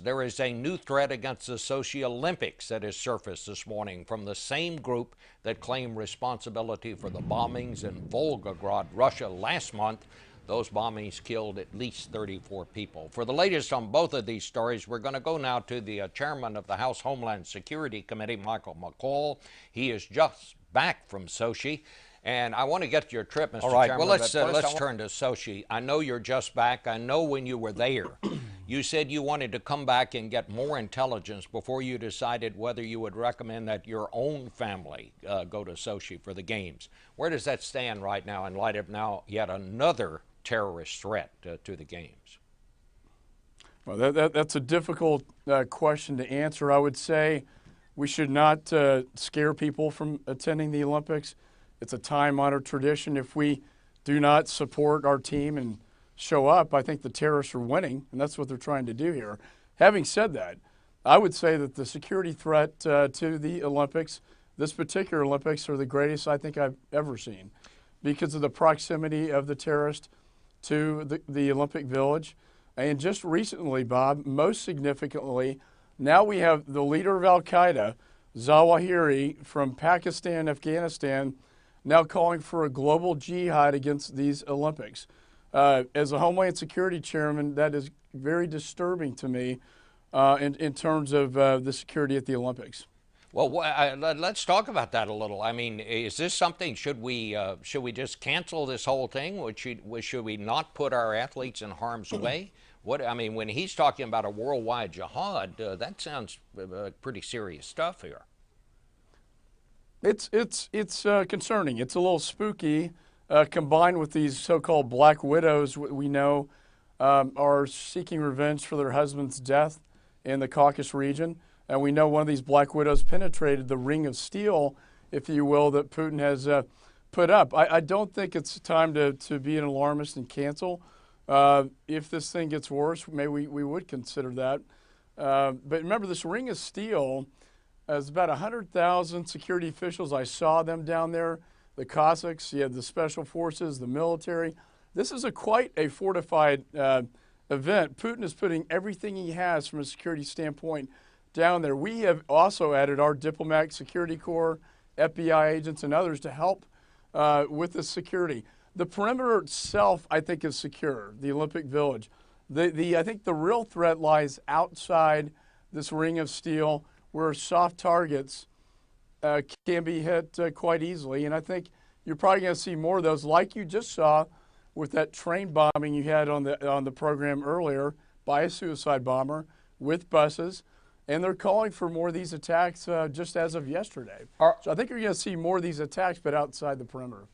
There is a new threat against the Sochi Olympics that has surfaced this morning from the same group that claimed responsibility for the bombings in Volgograd, Russia last month. Those bombings killed at least 34 people. For the latest on both of these stories, we're going to go now to the chairman of the House Homeland Security Committee, Michael McCall. He is just back from Sochi. And I want to get to your trip, Mr. Chairman. Well, let's turn to Sochi. I know you're just back. I know when you were there, you said you wanted to come back and get more intelligence before you decided whether you would recommend that your own family go to Sochi for the games. Where does that stand right now in light of now yet another terrorist threat to the games? Well, that's a difficult question to answer. I would say we should not scare people from attending the Olympics. It's a time-honored tradition. If we do not support our team and show up, I think the terrorists are winning, and that's what they're trying to do here. Having said that, I would say that the security threat to the Olympics, this particular Olympics, are the greatest I think I've ever seen because of the proximity of the terrorist to the Olympic Village. And just recently, Bob, most significantly, now we have the leader of al-Qaeda, Zawahiri, from Pakistan, Afghanistan, now calling for a global jihad against these Olympics. As a Homeland Security Chairman, that is very disturbing to me in terms of the security at the Olympics. Well, let's talk about that a little. I mean, is this something, should we just cancel this whole thing? Should we not put our athletes in harm's way? I mean, when he's talking about a worldwide jihad, that sounds pretty serious stuff here. It's concerning. It's a little spooky, combined with these so-called black widows we know are seeking revenge for their husband's death in the Caucasus region. And we know one of these black widows penetrated the ring of steel, if you will, that Putin has put up. I don't think it's time to be an alarmist and cancel. If this thing gets worse, maybe we would consider that. But remember, this ring of steel, there's about 100,000 security officials. I saw them down there. The Cossacks, you have the special forces, the military. This is quite a fortified event. Putin is putting everything he has from a security standpoint down there. We have also added our diplomatic security corps, FBI agents, and others to help with the security. The perimeter itself, I think, is secure, the Olympic Village. I think the real threat lies outside this ring of steel, where soft targets can be hit quite easily. And I think you're probably going to see more of those, like you just saw with that train bombing you had on the program earlier by a suicide bomber with buses. And they're calling for more of these attacks just as of yesterday. So I think you're going to see more of these attacks, but outside the perimeter.